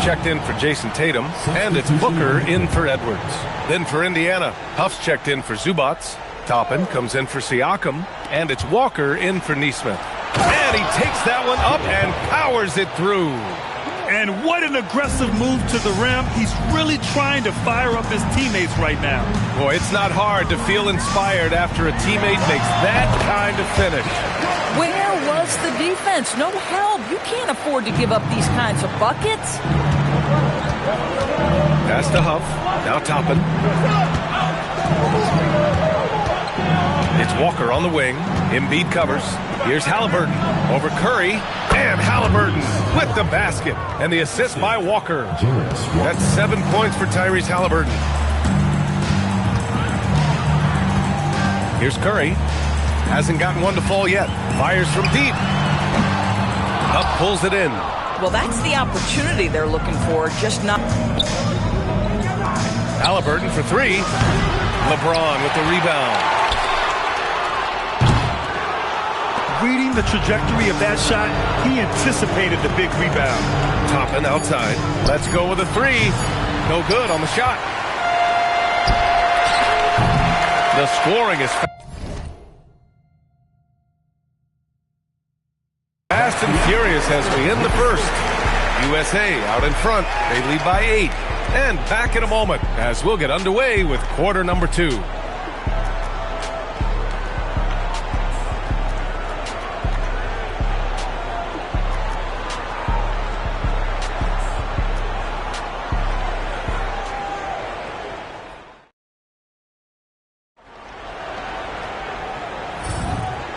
checked in for Jason Tatum, and it's Booker in for Edwards. Then for Indiana, Huff's checked in for Zubats. Toppin comes in for Siakam, and it's Walker in for Nesmith. And he takes that one up and powers it through. And what an aggressive move to the rim. He's really trying to fire up his teammates right now. Boy, it's not hard to feel inspired after a teammate makes that kind of finish. Where was the defense? No help. You can't afford to give up these kinds of buckets. Pass to Huff. Now Toppin. It's Walker on the wing. Embiid covers. Here's Halliburton over Curry. And Halliburton with the basket. And the assist by Walker. That's 7 points for Tyrese Halliburton. Here's Curry. Hasn't gotten one to fall yet. Fires from deep. Up pulls it in. Well, that's the opportunity they're looking for, just not. Halliburton for three. LeBron with the rebound. Reading the trajectory of that shot, he anticipated the big rebound. Toppin outside. Let's go with a three. No good on the shot. The scoring is fast and furious as we end the first. USA out in front. They lead by 8. And back in a moment as we'll get underway with quarter number 2.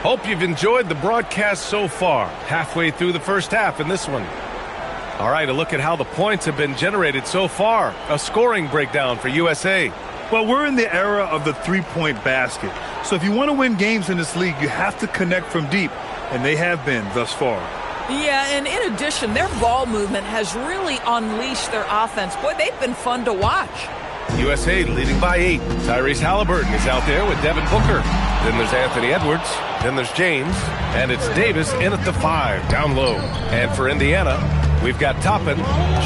Hope you've enjoyed the broadcast so far. Halfway through the first half in this one. All right, a look at how the points have been generated so far. A scoring breakdown for USA. Well, we're in the era of the three-point basket. So if you want to win games in this league, you have to connect from deep. And they have been thus far. Yeah, and in addition, their ball movement has really unleashed their offense. Boy, they've been fun to watch. USA leading by 8. Tyrese Halliburton is out there with Devin Booker. Then there's Anthony Edwards. Then there's James. And it's Davis in at the 5, down low. And for Indiana, we've got Toppin.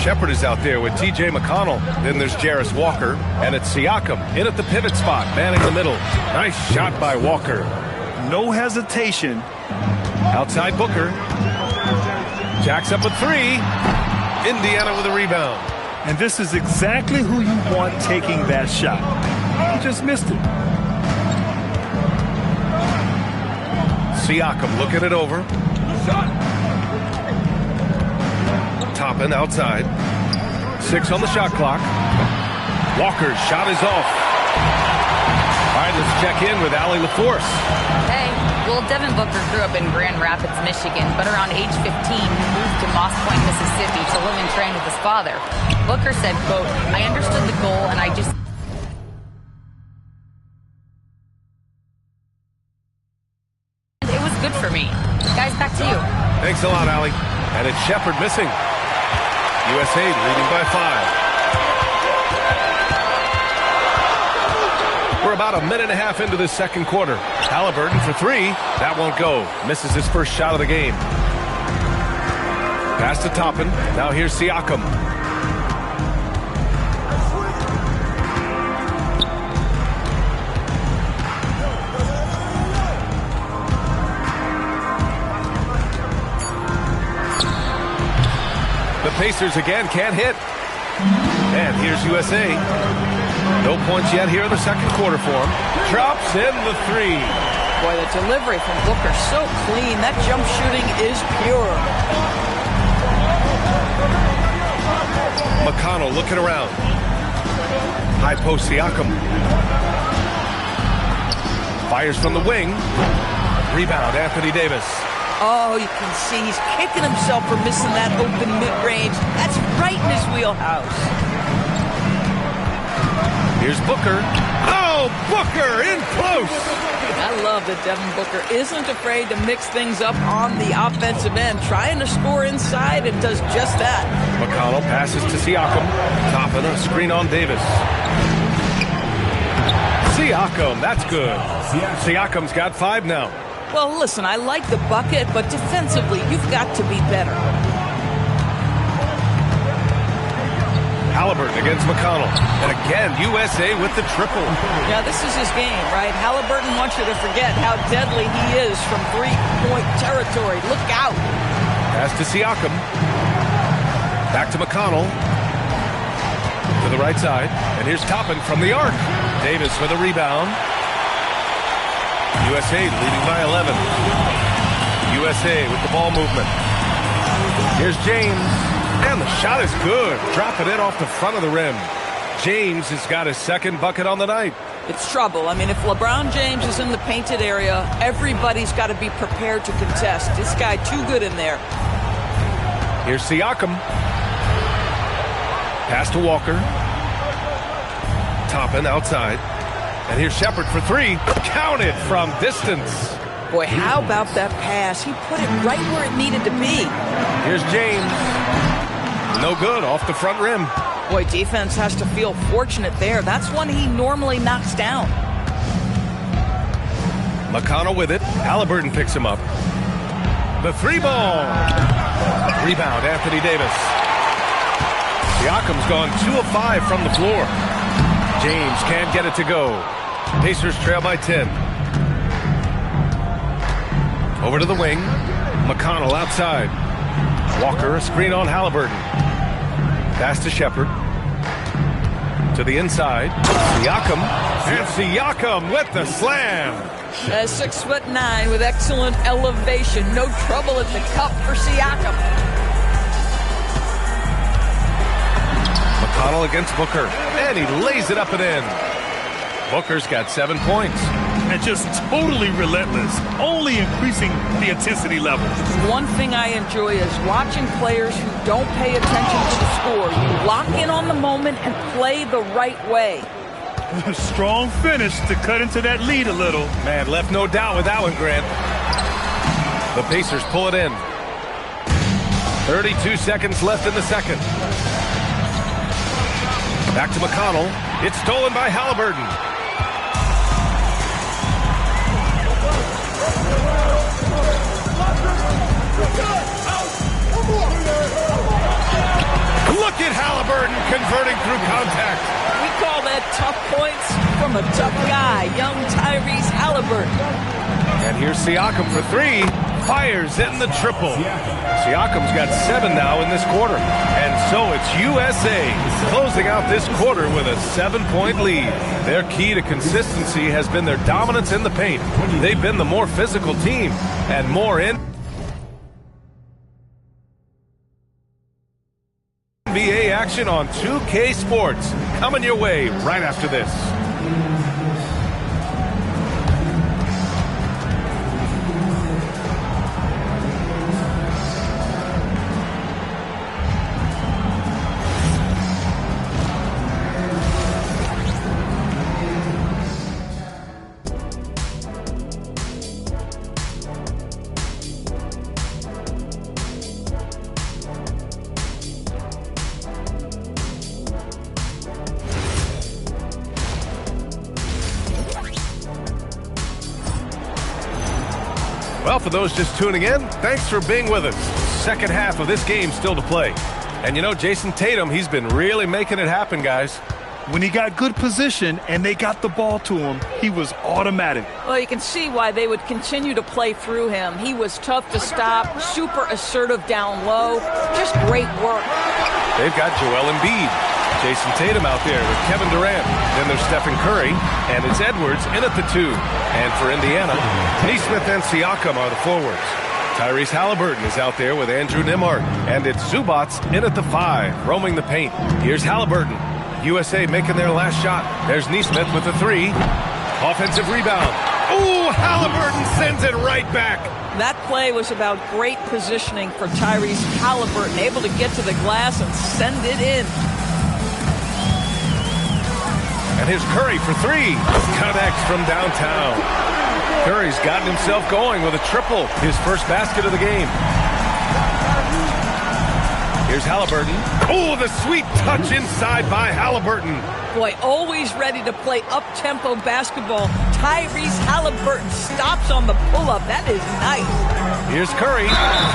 Shepherd is out there with T.J. McConnell. Then there's Jarris Walker. And it's Siakam in at the pivot spot, manning the middle. Nice shot by Walker. No hesitation. Outside Booker. Jacks up a 3. Indiana with a rebound. And this is exactly who you want taking that shot. He just missed it. Siakam looking it over. Toppin outside. 6 on the shot clock. Walker's shot is off. All right, let's check in with Allie LaForce. Hey, well, Devin Booker grew up in Grand Rapids, Michigan, but around age 15, he moved to Moss Point, Mississippi to live and train with his father. Booker said, quote, I understood the goal and I just... It was good for me. Guys, back to you. Thanks a lot, Allie. And it's Shepherd missing. USA leading by 5. We're about a minute and a half into the second quarter. Halliburton for 3. That won't go. Misses his first shot of the game. Pass to Toppin. Now here's Siakam. The Pacers again can't hit. And here's USA. No points yet here in the second quarter for him. Drops in the 3. Boy, the delivery from Booker so clean. That jump shooting is pure. McConnell looking around. High post Siakam. Fires from the wing. Rebound Anthony Davis. Oh, you can see he's kicking himself for missing that open mid-range. That's right in his wheelhouse. Here's Booker. Oh, Booker in close. I love that Devin Booker isn't afraid to mix things up on the offensive end. Trying to score inside and does just that. McConnell passes to Siakam. Toppin a screen on Davis. Siakam, that's good. Siakam's got 5 now. Well, listen, I like the bucket, but defensively, you've got to be better. Halliburton against McConnell. And again, USA with the triple. Yeah, this is his game, right? Halliburton wants you to forget how deadly he is from three-point territory. Look out. Pass to Siakam. Back to McConnell. To the right side. And here's Toppin from the arc. Davis for the rebound. USA leading by 11. USA with the ball movement. Here's James. And the shot is good. Dropping it off the front of the rim. James has got his second bucket on the night. It's trouble. I mean, if LeBron James is in the painted area, everybody's got to be prepared to contest. This guy too good in there. Here's Siakam. Pass to Walker. Toppin outside. And here's Shepard for three. Counted from distance. Boy, how about that pass? He put it right where it needed to be. Here's James. No good, off the front rim. Boy, defense has to feel fortunate there. That's one he normally knocks down. McConnell with it. Halliburton picks him up. The three ball. Rebound, Anthony Davis. Siakam's gone 2 of 5 from the floor. James can't get it to go. Pacers trail by 10. Over to the wing. McConnell outside. Walker, a screen on Halliburton. Pass to Shepard. To the inside. Siakam. And Siakam with the slam. 6'9" with excellent elevation. No trouble at the cup for Siakam. McConnell against Booker. And he lays it up and in. Booker's got 7 points. And just totally relentless, only increasing the intensity level. One thing I enjoy is watching players who don't pay attention to the score. You lock in on the moment and play the right way. Strong finish to cut into that lead a little. Man, left no doubt with that one, Grant. The Pacers pull it in. 32 seconds left in the second. Back to McConnell. It's stolen by Halliburton. Look at Halliburton converting through contact. We call that tough points from a tough guy, young Tyrese Halliburton. And here's Siakam for three. Fires in the triple. Siakam's got 7 now in this quarter. And so it's USA closing out this quarter with a 7-point lead. Their key to consistency has been their dominance in the paint. They've been the more physical team and more in NBA action on 2K Sports. Coming your way right after this. Well, for those just tuning in, thanks for being with us. Second half of this game still to play. And you know, Jason Tatum, he's been really making it happen, guys. When he got good position and they got the ball to him, he was automatic. Well, you can see why they would continue to play through him. He was tough to stop, super assertive down low. Just great work. They've got Joel Embiid. Jason Tatum out there with Kevin Durant. Then there's Stephen Curry, and it's Edwards in at the 2. And for Indiana, Nesmith and Siakam are the forwards. Tyrese Halliburton is out there with Andrew Nembhard, and it's Zubats in at the 5, roaming the paint. Here's Halliburton. USA making their last shot. There's Nesmith with the 3. Offensive rebound. Ooh, Halliburton sends it right back. That play was about great positioning for Tyrese Halliburton, able to get to the glass and send it in. And here's Curry for 3. Connects from downtown. Curry's gotten himself going with a triple, his first basket of the game. Here's Halliburton. Oh, the sweet touch inside by Halliburton. Boy, always ready to play up-tempo basketball. Tyrese Halliburton stops on the pull-up. That is nice. Here's Curry.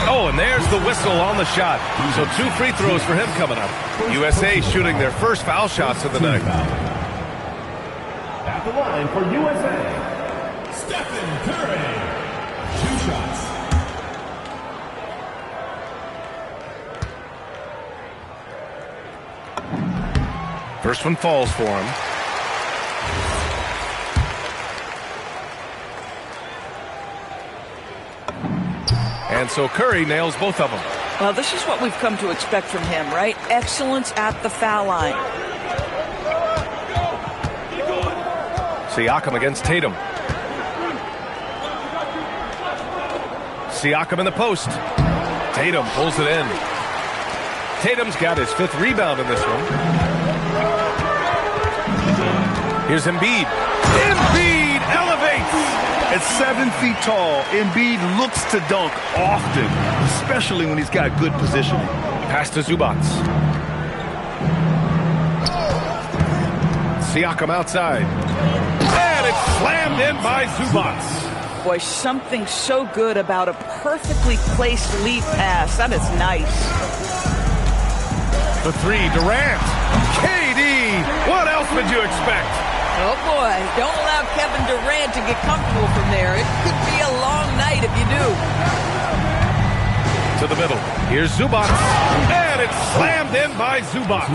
Oh, and there's the whistle on the shot. So 2 free throws for him coming up. USA shooting their first foul shots of the night. At the line for USA, Stephen Curry. 2 shots. First one falls for him. And so Curry nails both of them. Well, this is what we've come to expect from him, right? Excellence at the foul line. Siakam against Tatum. Siakam in the post. Tatum pulls it in. Tatum's got his 5th rebound in this one. Here's Embiid. Embiid elevates! At 7 feet tall, Embiid looks to dunk often, especially when he's got good positioning. Pass to Zubac. Siakam outside. And it's slammed in by Zubac. Boy, something so good about a perfectly placed lead pass. That is nice. The 3, Durant. KD! What else would you expect? Oh, boy. Don't allow Kevin Durant to get comfortable from there. It could be a long night if you do. To the middle. Here's Zubac. And it's slammed in by Zubac.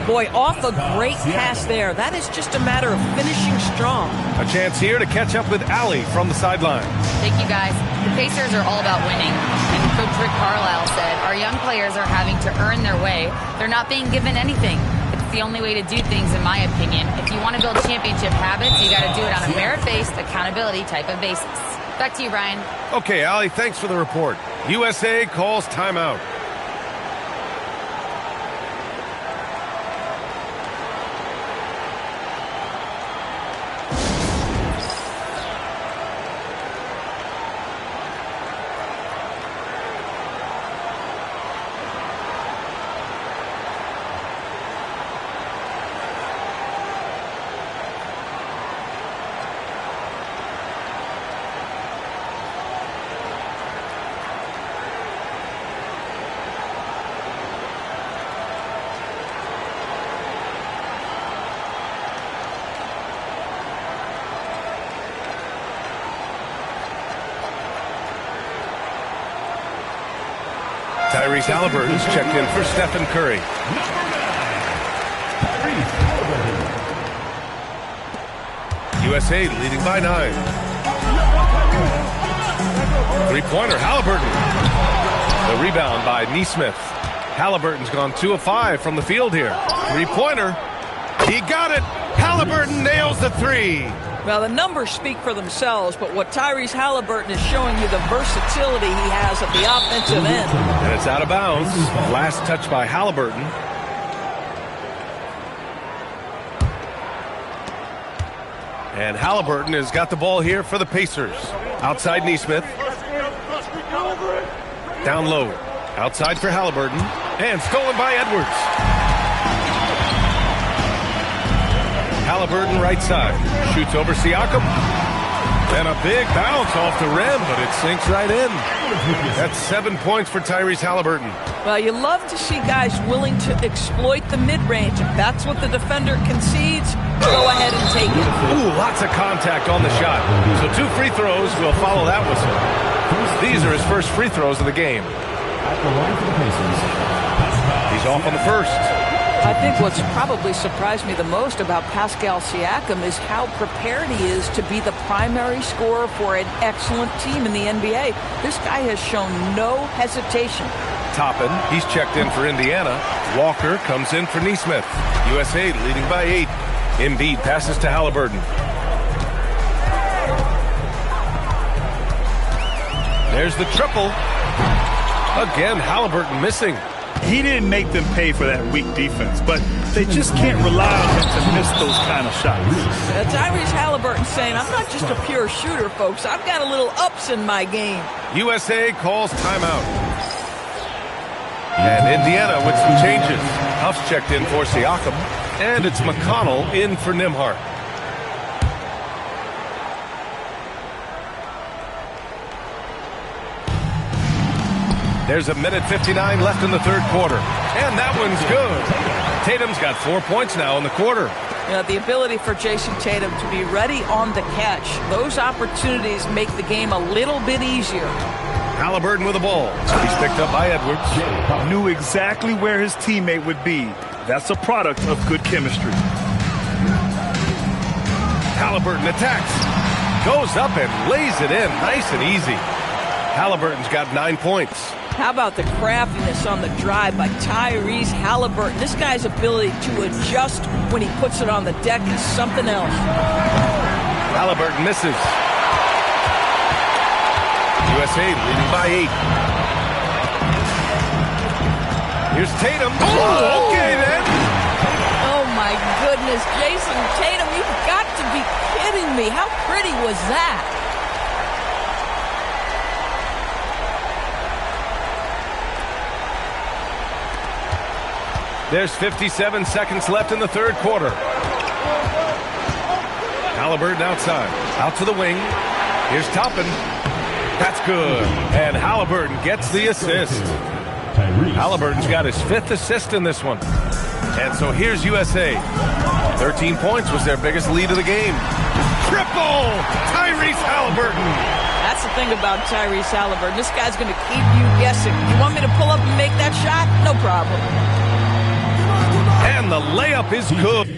Boy, off a great pass there. That is just a matter of finishing strong. A chance here to catch up with Allie from the sideline. Thank you, guys. The Pacers are all about winning. And Coach Rick Carlisle said, our young players are having to earn their way. They're not being given anything. It's the only way to do things, in my opinion. If you want to build championship habits, you got to do it on a merit-based, accountability type of basis. Back to you, Brian. Okay, Allie, thanks for the report. USA calls timeout. Tyrese Halliburton's checked in for Stephen Curry. USA leading by 9. 3-pointer, Halliburton. The rebound by Nesmith. Halliburton's gone 2 of 5 from the field here. 3-pointer. He got it. Halliburton nails the 3. Well, the numbers speak for themselves, but what Tyrese Halliburton is showing you, the versatility he has at the offensive end. And it's out of bounds. Last touch by Halliburton. And Halliburton has got the ball here for the Pacers. Outside Nesmith. Down low. Outside for Halliburton. And stolen by Edwards. Halliburton right side. Shoots over Siakam. And a big bounce off the rim, but it sinks right in. That's 7 points for Tyrese Halliburton. Well, you love to see guys willing to exploit the mid-range. If that's what the defender concedes, go ahead and take it. Ooh, lots of contact on the shot. So 2 free throws will follow that whistle. These are his first free throws of the game. He's off on the first. I think what's probably surprised me the most about Pascal Siakam is how prepared he is to be the primary scorer for an excellent team in the NBA. This guy has shown no hesitation. Toppin, he's checked in for Indiana. Walker comes in for Nesmith. USA leading by 8. Embiid passes to Halliburton. There's the triple. Again, Halliburton missing. He didn't make them pay for that weak defense, but they just can't rely on him to miss those kind of shots. Tyrese Halliburton saying, I'm not just a pure shooter, folks. I've got a little ups in my game. USA calls timeout. And Indiana with some changes. Huff's checked in for Siakam. And it's McConnell in for Nembhard. There's 1:59 left in the third quarter. And that one's good. Tatum's got 4 points now in the quarter. You know, the ability for Jason Tatum to be ready on the catch, those opportunities make the game a little bit easier. Haliburton with the ball. He's picked up by Edwards. Knew exactly where his teammate would be. That's a product of good chemistry. Haliburton attacks. Goes up and lays it in. Nice and easy. Haliburton's got 9 points. How about the craftiness on the drive by Tyrese Haliburton? This guy's ability to adjust when he puts it on the deck is something else. Haliburton misses. USA leading by 8. Here's Tatum. Oh, okay then. Oh my goodness, Jason Tatum, you've got to be kidding me. How pretty was that? There's 57 seconds left in the third quarter. Haliburton outside. Out to the wing. Here's Toppin. That's good. And Haliburton gets the assist. Haliburton's got his 5th assist in this one. And so here's USA. 13 points was their biggest lead of the game. Triple! Tyrese Haliburton. That's the thing about Tyrese Haliburton. This guy's going to keep you guessing. You want me to pull up and make that shot? No problem. And the layup is good.